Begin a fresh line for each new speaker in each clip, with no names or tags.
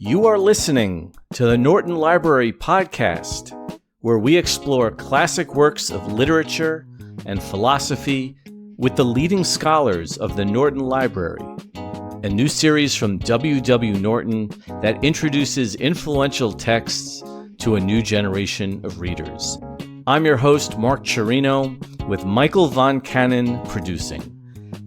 You are listening to the Norton Library podcast, where we explore classic works of literature and philosophy with the leading scholars of the Norton Library, a new series from W.W. Norton that introduces influential texts to a new generation of readers. I'm your host, Mark Chirino, with Michael Von Cannon producing.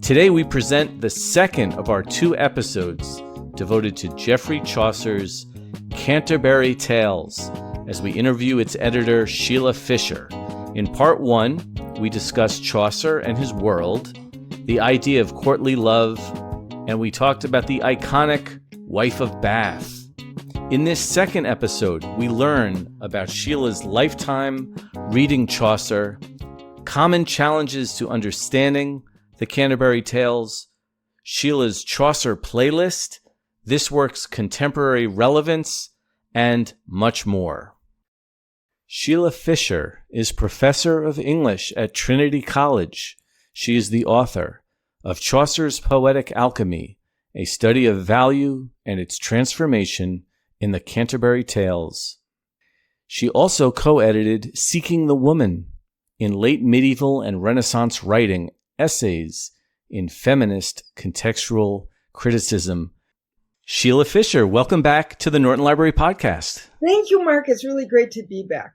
Today we present the second of our two episodes devoted to Geoffrey Chaucer's Canterbury Tales, as we interview its editor, Sheila Fisher. In part one, we discuss Chaucer and his world, the idea of courtly love, and we talked about the iconic Wife of Bath. In this second episode, we learn about Sheila's lifetime reading Chaucer, common challenges to understanding the Canterbury Tales, Sheila's Chaucer playlist, this work's contemporary relevance, and much more. Sheila Fisher is professor of English at Trinity College. She is the author of Chaucer's Poetic Alchemy, a study of value and its transformation in the Canterbury Tales. She also co-edited Seeking the Woman, in late medieval and Renaissance writing, essays in feminist contextual criticism. Sheila Fisher, welcome back to the Norton Library podcast.
Thank you, Mark. It's really great to be back.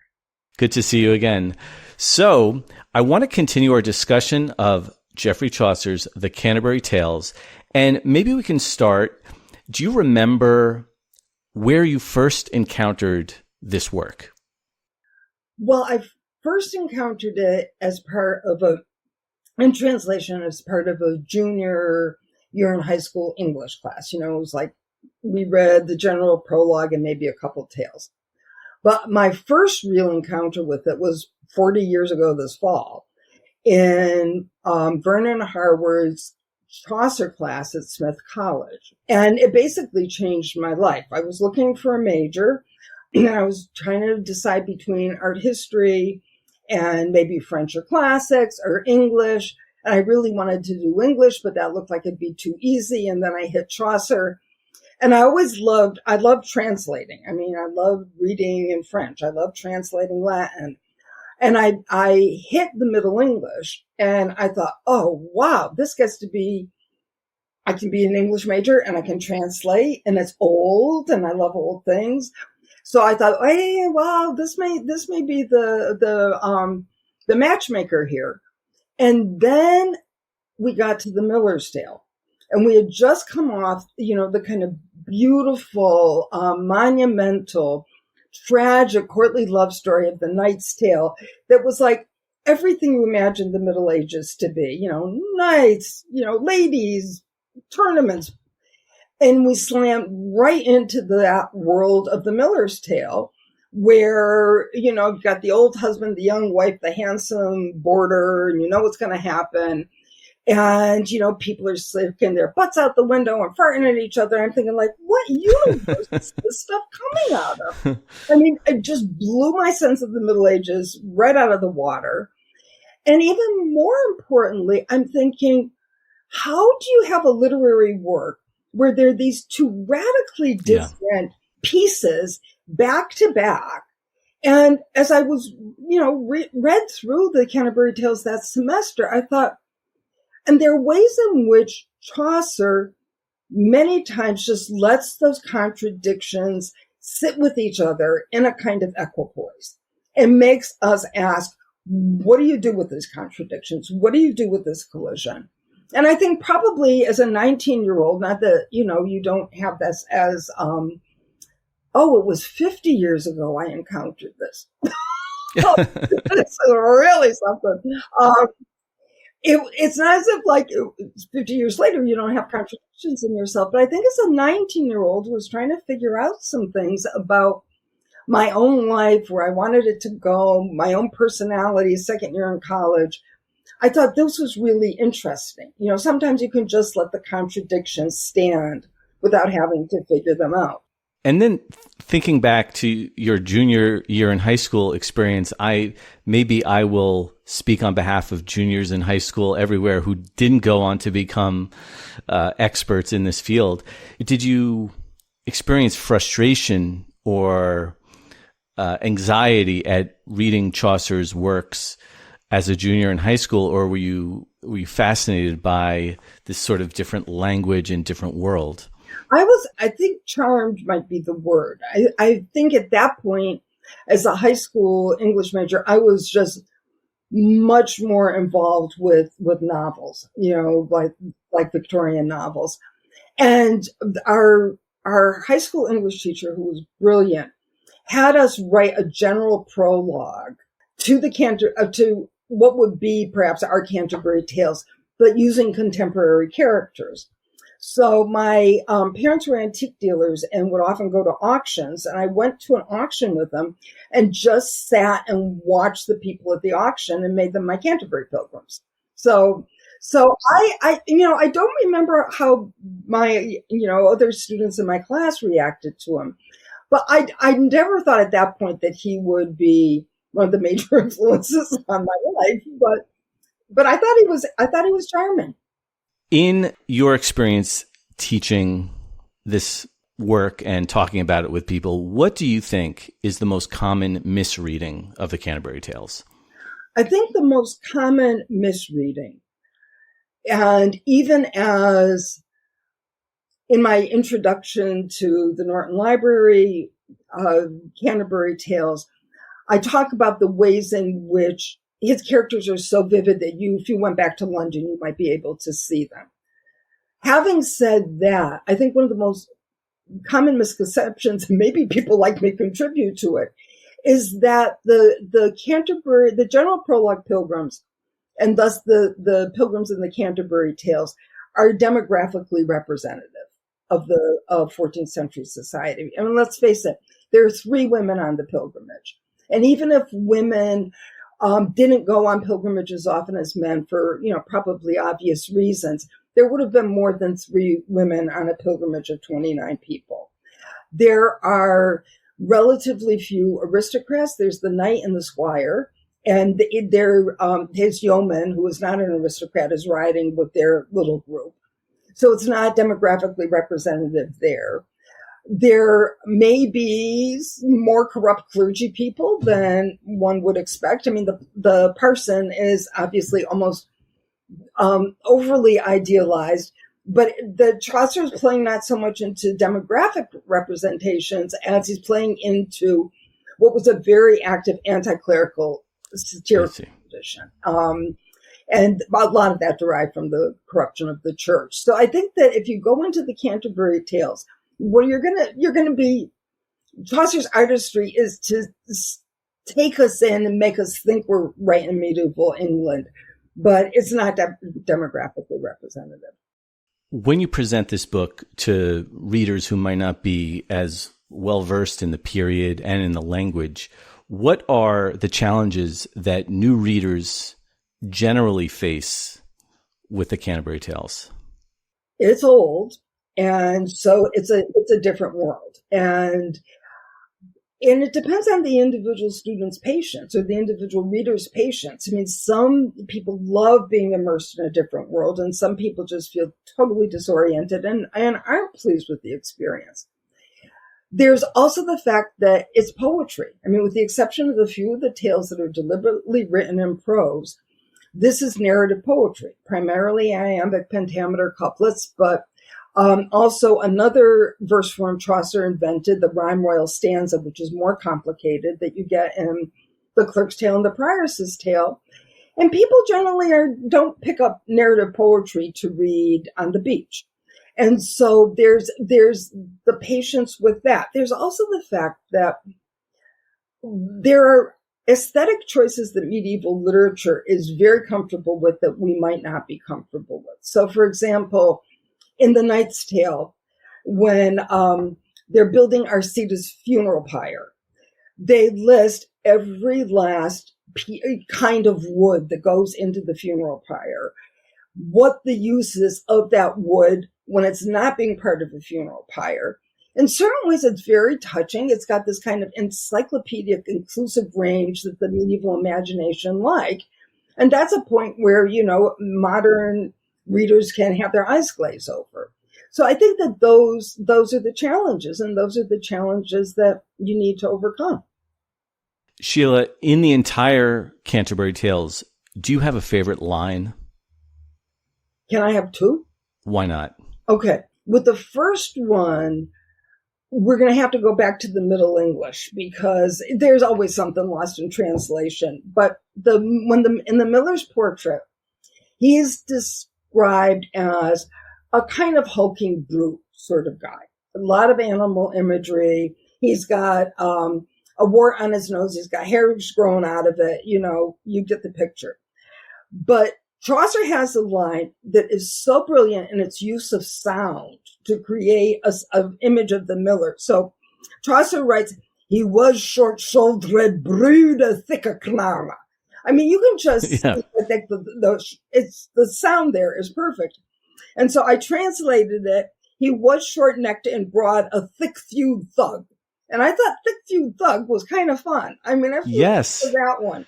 Good to see you again. So I want to continue our discussion of Geoffrey Chaucer's The Canterbury Tales. And maybe we can start. Do you remember where you first encountered this work?
Well, I first encountered it as part of in translation, as part of a junior year in high school English class. You know, it was like we read the general prologue and maybe a couple tales. But my first real encounter with it was 40 years ago this fall in Vernon Harwood's Chaucer class at Smith College. And it basically changed my life. I was looking for a major, and I was trying to decide between art history and maybe French or classics or English. And I really wanted to do English, but that looked like it'd be too easy. And then I hit Chaucer. And I loved translating. I mean, I loved reading in French. I loved translating Latin. And I hit the Middle English, and I thought, oh, wow, this gets to be, I can be an English major and I can translate, and it's old and I love old things. So I thought, hey, wow, this may be the matchmaker here. And then we got to the Miller's Tale, and we had just come off, the kind of beautiful, monumental, tragic, courtly love story of The Knight's Tale that was like everything you imagined the Middle Ages to be, knights, ladies, tournaments. And we slammed right into that world of the Miller's Tale, where, you've got the old husband, the young wife, the handsome boarder, and you know what's going to happen. And, people are sticking their butts out the window and farting at each other. I'm thinking, like, what universe is this stuff coming out of? I mean, it just blew my sense of the Middle Ages right out of the water. And even more importantly, I'm thinking, how do you have a literary work where there are these two radically different pieces back to back? And as I was, read through the Canterbury Tales that semester, I thought, and there are ways in which Chaucer many times just lets those contradictions sit with each other in a kind of equipoise and makes us ask, what do you do with these contradictions? What do you do with this collision? And I think probably as a 19-year-old, not that, you don't have this as, it was 50 years ago I encountered this. It's really something. It's not as if like 50 years later you don't have contradictions in yourself, but I think as a 19-year-old who was trying to figure out some things about my own life, where I wanted it to go, my own personality, second year in college, I thought this was really interesting. Sometimes you can just let the contradictions stand without having to figure them out.
And then thinking back to your junior year in high school experience, I will speak on behalf of juniors in high school everywhere who didn't go on to become experts in this field. Did you experience frustration or anxiety at reading Chaucer's works as a junior in high school, or were you fascinated by this sort of different language and different world?
I think charmed might be the word. I think at that point, as a high school English major, I was just much more involved with novels, like Victorian novels. And our high school English teacher, who was brilliant, had us write a general prologue to to what would be perhaps our Canterbury Tales, but using contemporary characters. So my parents were antique dealers and would often go to auctions, and I went to an auction with them and just sat and watched the people at the auction and made them my Canterbury pilgrims. So I don't remember how my, other students in my class reacted to him, but I never thought at that point that he would be one of the major influences on my life, but I thought he was charming.
In your experience teaching this work and talking about it with people, what do you think is the most common misreading of the Canterbury Tales?
I think the most common misreading, and even as in my introduction to the Norton Library, Canterbury Tales, I talk about the ways in which his characters are so vivid that if you went back to London, you might be able to see them. Having said that, I think one of the most common misconceptions, and maybe people like me contribute to it, is that the general prologue pilgrims, and thus the pilgrims in the Canterbury Tales, are demographically representative of 14th century society. I mean, let's face it, there are 3 women on the pilgrimage. And even if women didn't go on pilgrimage as often as men for, probably obvious reasons, there would have been more than 3 women on a pilgrimage of 29 people. There are relatively few aristocrats. There's the knight and the squire, and his yeoman, who is not an aristocrat, is riding with their little group. So it's not demographically representative there. There may be more corrupt clergy people than one would expect. I mean, the parson is obviously almost overly idealized, but the Chaucer is playing not so much into demographic representations as he's playing into what was a very active anti-clerical satirical tradition. And a lot of that derived from the corruption of the church. So I think that if you go into the Canterbury Tales, well, you're gonna be, Chaucer's artistry is to take us in and make us think we're right in medieval England, but it's not demographically representative.
When you present this book to readers who might not be as well versed in the period and in the language, what are the challenges that new readers generally face with the Canterbury Tales?
It's old. And so it's a different world. And it depends on the individual student's patience or the individual reader's patience. I mean, some people love being immersed in a different world, and some people just feel totally disoriented and aren't pleased with the experience. There's also the fact that it's poetry. I mean, with the exception of the few of the tales that are deliberately written in prose, this is narrative poetry, primarily iambic pentameter couplets, but also another verse form Chaucer invented, the rhyme royal stanza, which is more complicated, that you get in the Clerk's Tale and the Prioress's Tale. And people generally don't pick up narrative poetry to read on the beach. And so there's the patience with that. There's also the fact that there are aesthetic choices that medieval literature is very comfortable with that we might not be comfortable with. So, for example, in The Knight's Tale, when they're building Arcida's funeral pyre, they list every last kind of wood that goes into the funeral pyre, what the use is of that wood when it's not being part of a funeral pyre. In certain ways, it's very touching. It's got this kind of encyclopedic, inclusive range that the medieval imagination like. And that's a point where, modern readers can have their eyes glaze over. So I think that those are the challenges, and those are the challenges that you need to overcome.
Sheila, in the entire Canterbury Tales, do you have a favorite line?
Can I have two?
Why not?
Okay. With the first one, we're going to have to go back to the Middle English because there's always something lost in translation. But in the Miller's Portrait, he's described as a kind of hulking brute sort of guy. A lot of animal imagery. He's got a wart on his nose. He's got hairs growing out of it. You get the picture. But Chaucer has a line that is so brilliant in its use of sound to create an image of the miller. So Chaucer writes, he was short-shouldered, brood a thicker knarma. I mean, you can just think the sound there is perfect. And so I translated it. He was short-necked and broad, a thick-thewed thug. And I thought thick-thewed thug was kind of fun. I mean, I
yes,
for that one.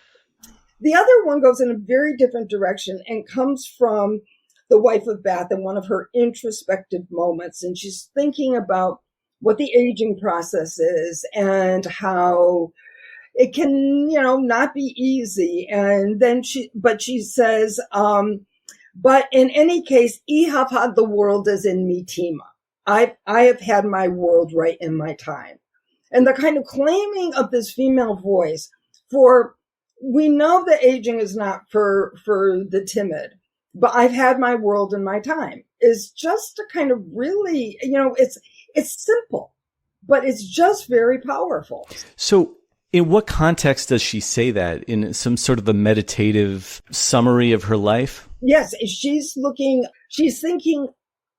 The other one goes in a very different direction and comes from the wife of Bath in one of her introspective moments. And she's thinking about what the aging process is and how it can, not be easy. And then she says, but in any case, I have had the world as in me tima. I have had my world right in my time. And the kind of claiming of this female voice we know that aging is not for the timid, but I've had my world in my time is just a kind of really, it's simple, but it's just very powerful.
So in what context does she say that? In some sort of a meditative summary of her life?
Yes, she's thinking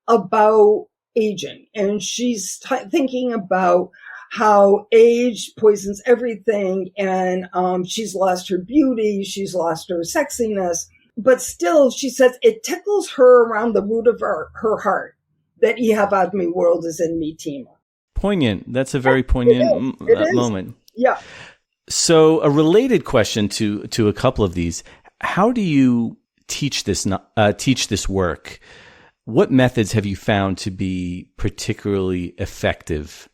about aging, and she's thinking about how age poisons everything, and she's lost her beauty, she's lost her sexiness, but still, she says, it tickles her around the root of her heart that "I have had my world is in me tima."
Poignant. That's a very poignant moment.
Yeah.
So a related question to a couple of these: how do you teach this work? What methods have you found to be particularly effective?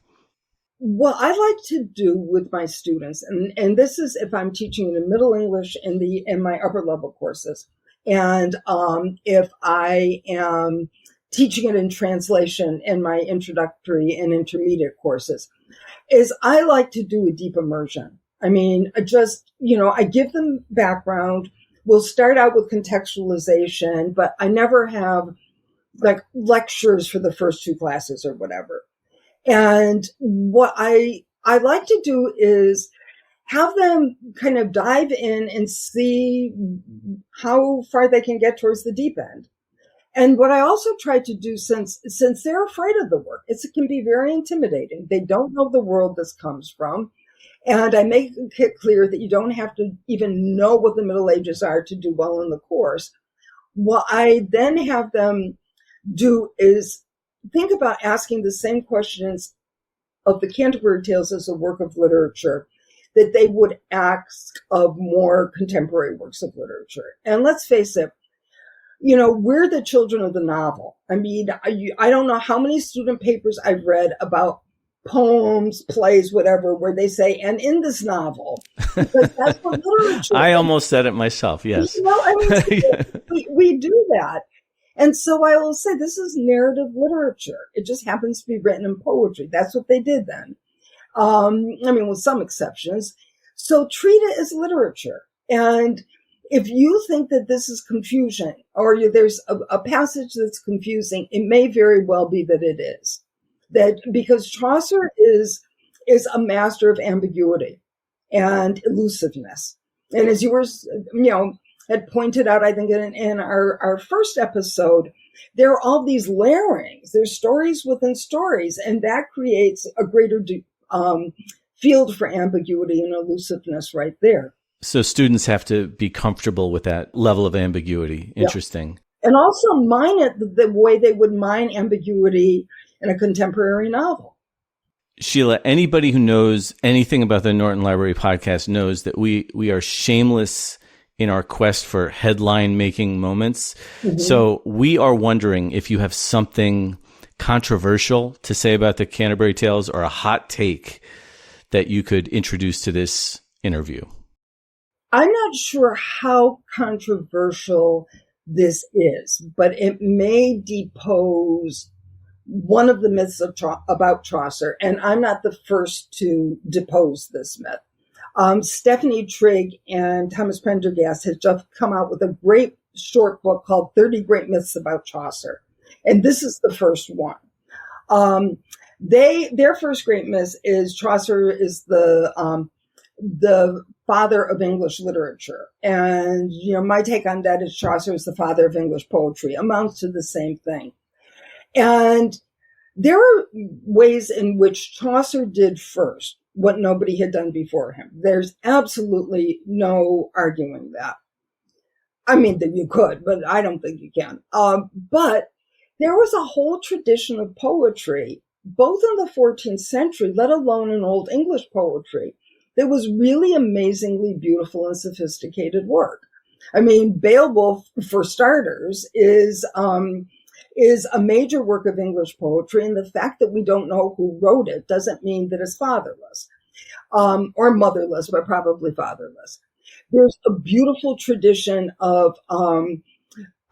What I like to do with my students, and this is if I'm teaching in Middle English in my upper level courses, and if I am teaching it in translation in my introductory and intermediate courses, is I like to do a deep immersion. I mean, I give them background. We'll start out with contextualization, but I never have like lectures for the first two classes or whatever. And what I like to do is have them kind of dive in and see how far they can get towards the deep end. And what I also try to do, since they're afraid of the work, it can be very intimidating. They don't know the world this comes from. And I make it clear that you don't have to even know what the Middle Ages are to do well in the course. What I then have them do is think about asking the same questions of the Canterbury Tales as a work of literature that they would ask of more contemporary works of literature. And let's face it, we're the children of the novel. I mean, I don't know how many student papers I've read about poems, plays, whatever, where they say, and in this novel, because that's what literature
I almost said it myself, yes.
We do that. And so I will say this is narrative literature. It just happens to be written in poetry. That's what they did then. With some exceptions. So treat it as literature. And if you think that this is confusion or there's a passage that's confusing, it may very well be that it is. That because Chaucer is a master of ambiguity and elusiveness. And as you were, had pointed out, I think in our first episode, there are all these layerings. There's stories within stories, and that creates a greater field for ambiguity and elusiveness right there.
So students have to be comfortable with that level of ambiguity. Interesting.
Yeah. And also mine it the way they would mine ambiguity in a contemporary novel.
Sheila, anybody who knows anything about the Norton Library podcast knows that we are shameless in our quest for headline making moments. Mm-hmm. So we are wondering if you have something controversial to say about the Canterbury Tales, or a hot take that you could introduce to this interview?
I'm not sure how controversial this is, but it may depose one of the myths about Chaucer, and I'm not the first to depose this myth. Stephanie Trigg and Thomas Prendergast has just come out with a great short book called 30 Great Myths About Chaucer, and this is the first one. Their first great myth is Chaucer is the father of English literature. And, my take on that is Chaucer is the father of English poetry, amounts to the same thing. And there are ways in which Chaucer did first what nobody had done before him. There's absolutely no arguing that. I mean, that you could, but I don't think you can. But there was a whole tradition of poetry, both in the 14th century, let alone in Old English poetry, that was really amazingly beautiful and sophisticated work. I mean, Beowulf, for starters, is a major work of English poetry, and the fact that we don't know who wrote it doesn't mean that it's fatherless, or motherless, but probably fatherless. There's a beautiful tradition of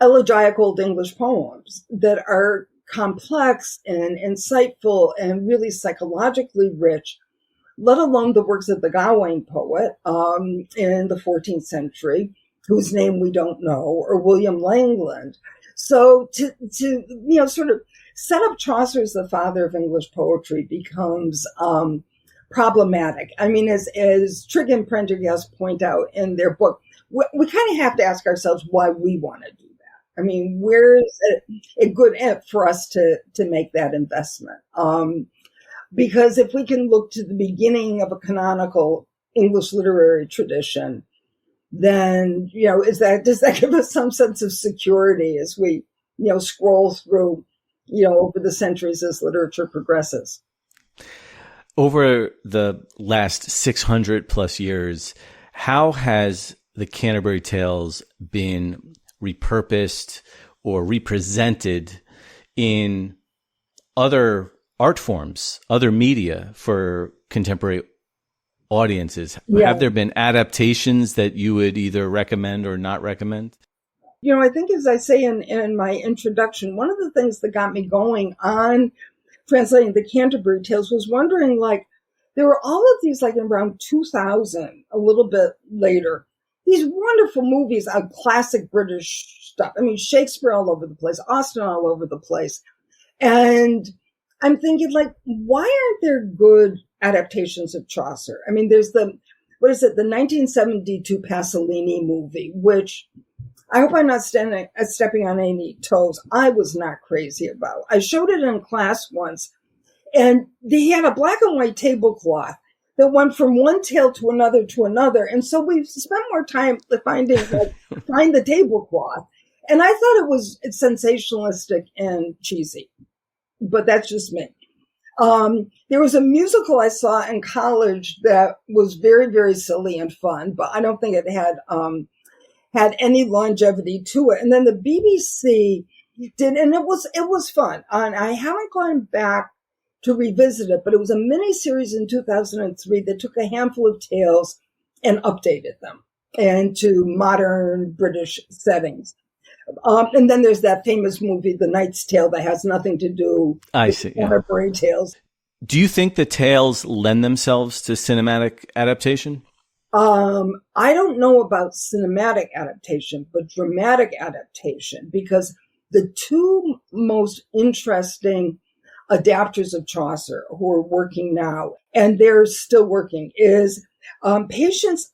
elegiac Old English poems that are complex and insightful and really psychologically rich, let alone the works of the Gawain-poet in the 14th century, whose name we don't know, or William Langland. So to sort of set up Chaucer as the father of English poetry becomes problematic. I mean, as Trigg and Prendergast point out in their book, we kind of have to ask ourselves why we want to do that. I mean, where is a good end for us to make that investment? Because if we can look to the beginning of a canonical English literary tradition, then, does that give us some sense of security as we, scroll through, over the centuries as literature progresses?
Over the last 600 plus years, how has the Canterbury Tales been repurposed or represented in other art forms, other media for contemporary audiences? Yeah. Have there been adaptations that you would either recommend or not recommend?
I think, as I say in my introduction, one of the things that got me going on translating the Canterbury Tales was wondering, there were all of these, in around 2000, a little bit later, these wonderful movies of classic British stuff. I mean, Shakespeare all over the place, Austen all over the place. And I'm thinking, why aren't there good adaptations of Chaucer? I mean, there's the 1972 Pasolini movie, which I hope I'm not stepping on any toes. I was not crazy about. I showed it in class once, and they had a black and white tablecloth that went from one tale to another. And so we spent more time find the tablecloth. And I thought it's sensationalistic and cheesy, but that's just me. There was a musical I saw in college that was very, very silly and fun, but I don't think it had any longevity to it. And then the BBC did, and it was fun. And I haven't gone back to revisit it, but it was a mini series in 2003 that took a handful of tales and updated them into modern British settings. And then there's that famous movie, The Knight's Tale, that has nothing to do with Canterbury Tales.
Do you think the tales lend themselves to cinematic adaptation?
I don't know about cinematic adaptation, but dramatic adaptation, because the two most interesting adapters of Chaucer who are working now, and they're still working, is Patience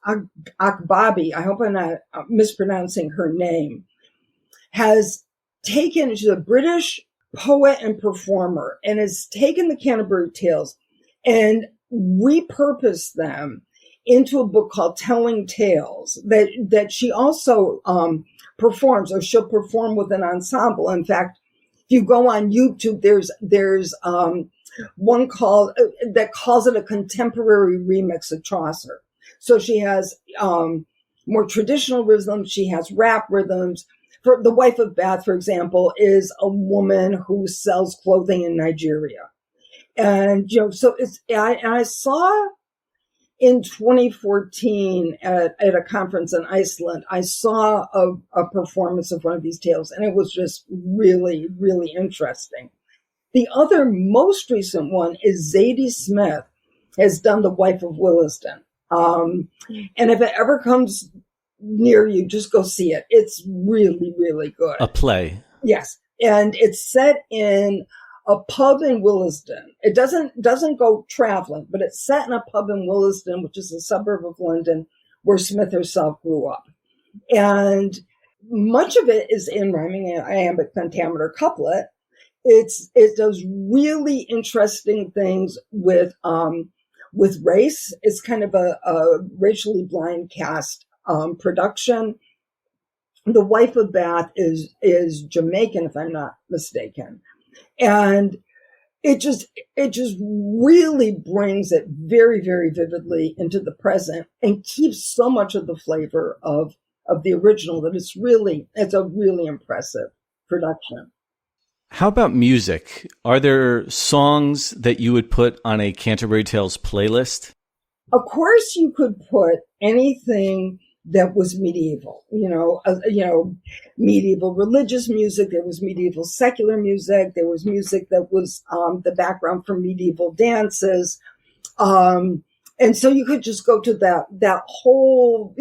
Akbabi, I hope I'm not mispronouncing her name, has taken, she's a British poet and performer, and has taken the Canterbury Tales and repurposed them into a book called Telling Tales that she also performs, or she'll perform with an ensemble. In fact, if you go on YouTube, there's one called that calls it a contemporary remix of Chaucer. So she has more traditional rhythms, she has rap rhythms, For the wife of Bath, for example, is a woman who sells clothing in Nigeria. And, so I saw in 2014 at a conference in Iceland, I saw a performance of one of these tales, and it was just really, really interesting. The other most recent one is Zadie Smith has done The Wife of Williston. And if it ever comes near you, just go see it. It's really, really good.
A play.
Yes. And it's set in a pub in Williston. It doesn't go traveling, but it's set in a pub in Williston, which is a suburb of London, where Smith herself grew up. And much of it is in rhyming iambic pentameter couplet. It does really interesting things with race. It's kind of a racially blind cast production. The wife of Bath is Jamaican, if I'm not mistaken. And it just really brings it very, very vividly into the present and keeps so much of the flavor of the original that it's a really impressive production.
How about music? Are there songs that you would put on a Canterbury Tales playlist?
Of course, you could put anything that was medieval, medieval religious music. There was medieval secular music. There was music that was the background for medieval dances. And so you could just go to that whole,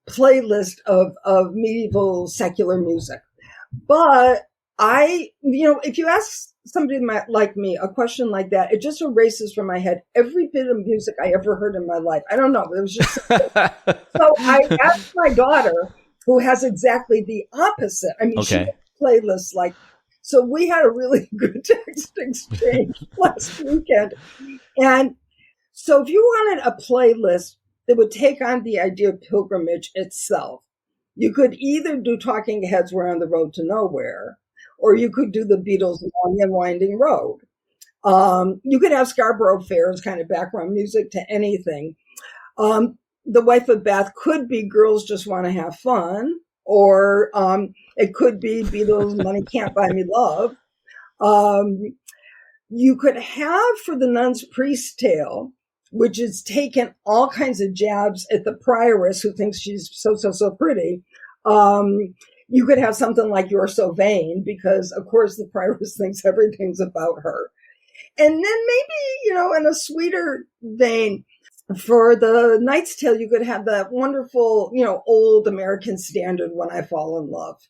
playlist of medieval secular music. But if you ask somebody like me a question like that, it just erases from my head every bit of music I ever heard in my life. I don't know. It was just so I asked my daughter, who has exactly the opposite. I mean,
okay.
She has playlists like, so we had a really good text exchange last weekend. And so if you wanted a playlist that would take on the idea of pilgrimage itself, you could either do Talking Heads, We're on the Road to Nowhere, or you could do the Beatles' Long and Winding Road. You could have Scarborough Fair's kind of background music to anything. The Wife of Bath could be Girls Just Want to Have Fun, or it could be Beatles' Money Can't Buy Me Love. You could have for the Nun's Priest Tale, which is taken all kinds of jabs at the prioress who thinks she's so pretty. You could have something like You're So Vain, because, of course, the prioress thinks everything's about her. And then maybe, in a sweeter vein, for the Knight's Tale, you could have that wonderful, old American standard, When I Fall in Love.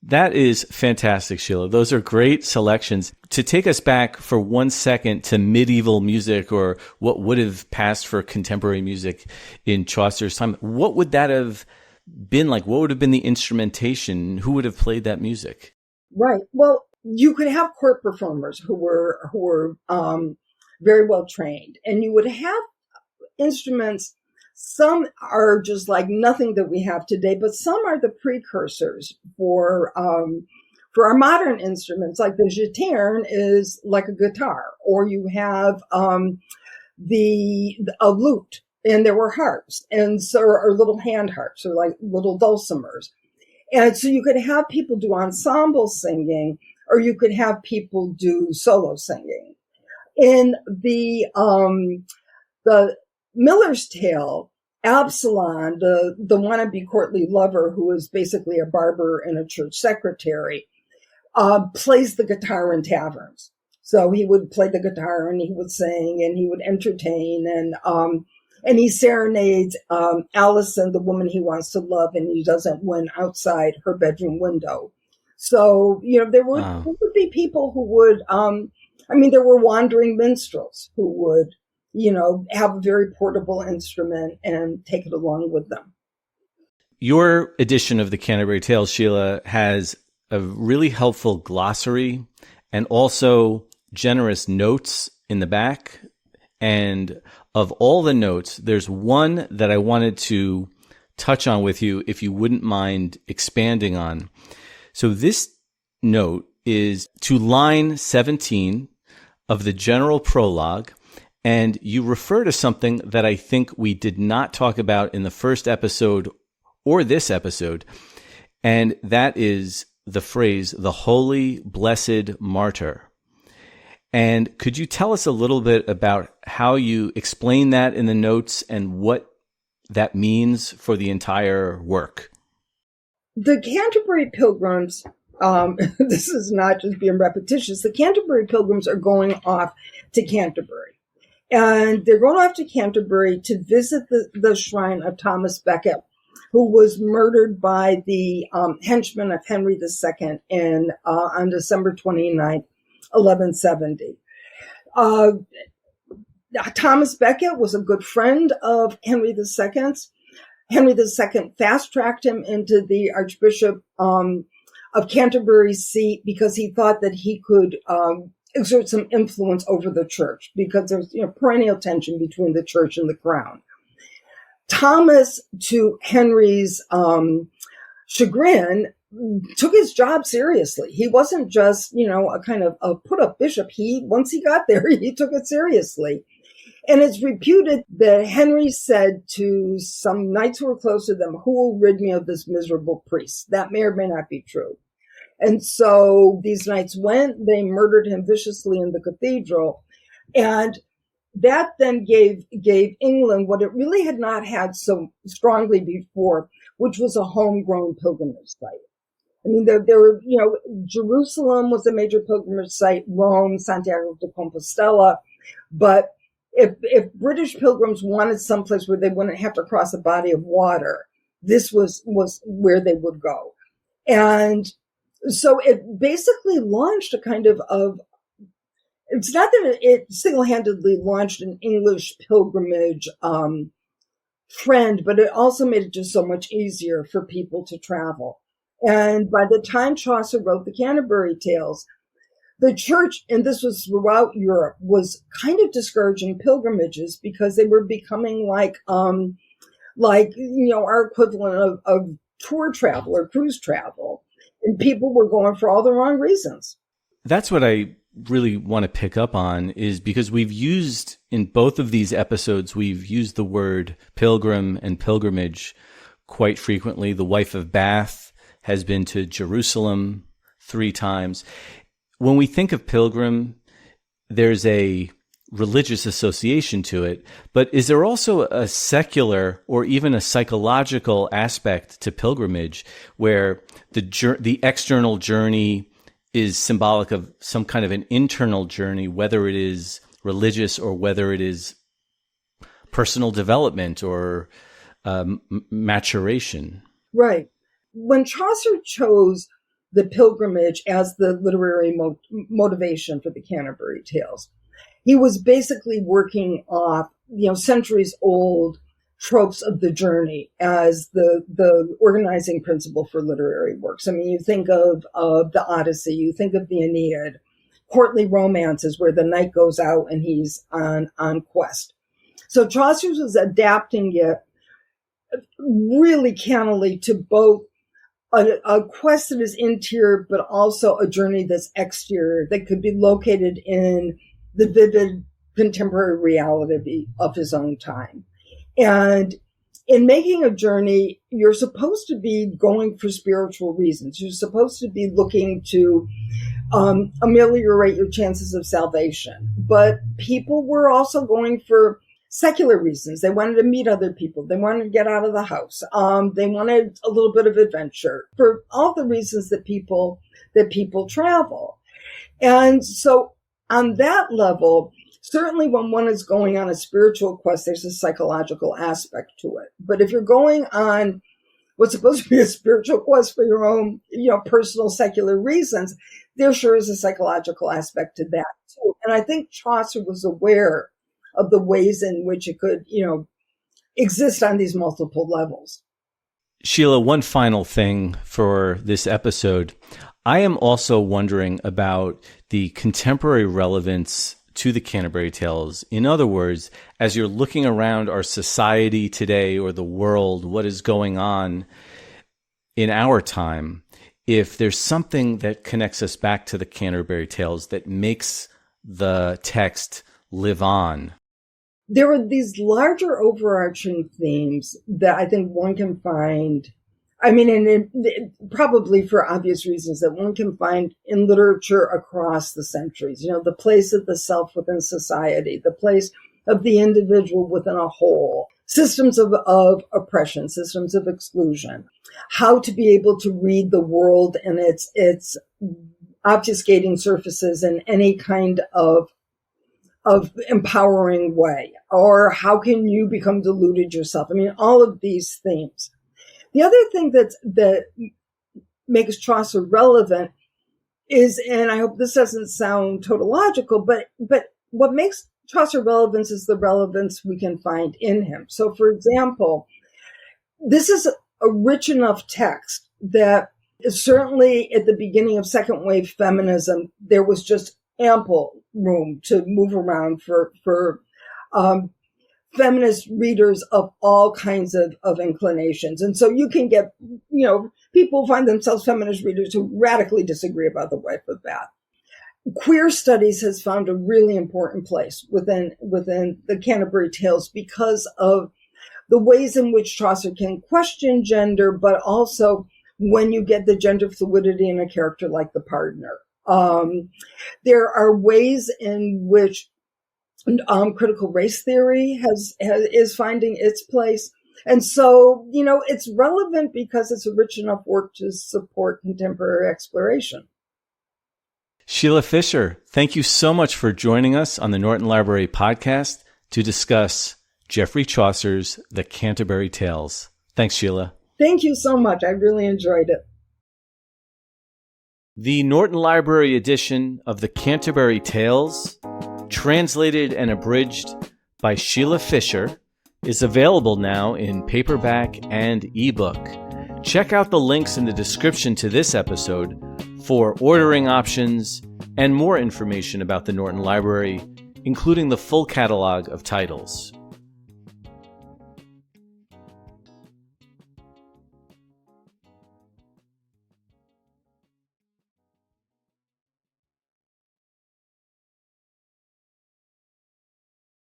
That is fantastic, Sheila. Those are great selections. To take us back for 1 second to medieval music, or what would have passed for contemporary music in Chaucer's time, what would that have been like? What would have been the instrumentation? Who would have played that music?
Right. Well, you could have court performers who were very well trained, and you would have instruments. Some are just like nothing that we have today, but some are the precursors for our modern instruments. Like the jetterne is like a guitar, or you have a lute. And there were harps, and so, or little hand harps, or like little dulcimers. And so you could have people do ensemble singing, or you could have people do solo singing. In the Miller's Tale, Absalom, the wannabe courtly lover, who is basically a barber and a church secretary, plays the guitar in taverns. So he would play the guitar and he would sing and he would entertain, and he serenades Allison, the woman he wants to love, and he doesn't win outside her bedroom window. So, there would be people who would, there were wandering minstrels who would, have a very portable instrument and take it along with them.
Your edition of the Canterbury Tales, Sheila, has a really helpful glossary and also generous notes in the back. And of all the notes, there's one that I wanted to touch on with you, if you wouldn't mind expanding on. So this note is to line 17 of the general prologue, and you refer to something that I think we did not talk about in the first episode or this episode, And that is the phrase, the holy, blessed martyr. And could you tell us a little bit about how you explain that in the notes and what that means for the entire work?
The Canterbury Pilgrims, this is not just being repetitious, the Canterbury Pilgrims are going off to Canterbury. And they're going off to Canterbury to visit the shrine of Thomas Becket, who was murdered by the henchmen of Henry II on December 29th, 1170. Thomas Becket was a good friend of Henry II's. Henry II fast-tracked him into the Archbishop of Canterbury's seat because he thought that he could exert some influence over the church, because there's perennial tension between the church and the crown. Thomas, to Henry's chagrin, took his job seriously. He wasn't just, a kind of a put-up bishop. Once he got there, he took it seriously. And it's reputed that Henry said to some knights who were close to them, "Who will rid me of this miserable priest?" That may or may not be true. And so these knights went, they murdered him viciously in the cathedral. And that then gave England what it really had not had so strongly before, which was a homegrown pilgrimage site. I mean, there were, Jerusalem was a major pilgrimage site, Rome, Santiago de Compostela. But if British pilgrims wanted someplace where they wouldn't have to cross a body of water, this was where they would go. And so it basically launched a kind of it's not that it single-handedly launched an English pilgrimage trend, but it also made it just so much easier for people to travel. And by the time Chaucer wrote the Canterbury Tales, the church, and this was throughout Europe, was kind of discouraging pilgrimages because they were becoming like our equivalent of tour travel or cruise travel. And people were going for all the wrong reasons.
That's what I really want to pick up on, is because we've used in both of these episodes, we've used the word pilgrim and pilgrimage quite frequently. The wife of Bath has been to Jerusalem 3 times. When we think of pilgrim, there's a religious association to it, but is there also a secular or even a psychological aspect to pilgrimage where the external journey is symbolic of some kind of an internal journey, whether it is religious or whether it is personal development or maturation?
Right. When Chaucer chose the pilgrimage as the literary motivation for the Canterbury Tales, he was basically working off, centuries old tropes of the journey as the organizing principle for literary works. I mean, you think of the Odyssey, you think of the Aeneid, courtly romances where the knight goes out and he's on quest. So Chaucer was adapting it really cannily to both a quest that is interior, but also a journey that's exterior, that could be located in the vivid contemporary reality of his own time. And in making a journey, you're supposed to be going for spiritual reasons. You're supposed to be looking to ameliorate your chances of salvation. But people were also going for secular reasons. They wanted to meet other people. They wanted to get out of the house. They wanted a little bit of adventure, for all the reasons that people travel. And so on that level, certainly when one is going on a spiritual quest, there's a psychological aspect to it. But if you're going on what's supposed to be a spiritual quest for your own, personal secular reasons, there sure is a psychological aspect to that too. And I think Chaucer was aware of the ways in which it could, exist on these multiple levels.
Sheila, one final thing for this episode. I am also wondering about the contemporary relevance to the Canterbury Tales. In other words, as you're looking around our society today or the world, what is going on in our time, if there's something that connects us back to the Canterbury Tales that makes the text live on. There
are these larger overarching themes that I think one can find. I mean, and probably for obvious reasons that one can find in literature across the centuries, the place of the self within society, the place of the individual within a whole, systems of oppression, systems of exclusion, how to be able to read the world and its obfuscating surfaces in any kind of empowering way, or how can you become deluded yourself? I mean, all of these themes. The other thing that makes Chaucer relevant is, and I hope this doesn't sound tautological, but what makes Chaucer relevant is the relevance we can find in him. So, for example, this is a rich enough text that certainly at the beginning of second wave feminism, there was just ample room to move around for feminist readers of all kinds of inclinations. And so you can get, people find themselves feminist readers who radically disagree about the wife of Bath. Queer studies has found a really important place within the Canterbury Tales because of the ways in which Chaucer can question gender, but also when you get the gender fluidity in a character like the Pardoner. There are ways in which critical race theory is finding its place. And so, it's relevant because it's a rich enough work to support contemporary exploration.
Sheila Fisher, thank you so much for joining us on the Norton Library podcast to discuss Geoffrey Chaucer's The Canterbury Tales. Thanks, Sheila.
Thank you so much. I really enjoyed it.
The Norton Library edition of The Canterbury Tales, translated and abridged by Sheila Fisher, is available now in paperback and ebook. Check out the links in the description to this episode for ordering options and more information about the Norton Library, including the full catalog of titles.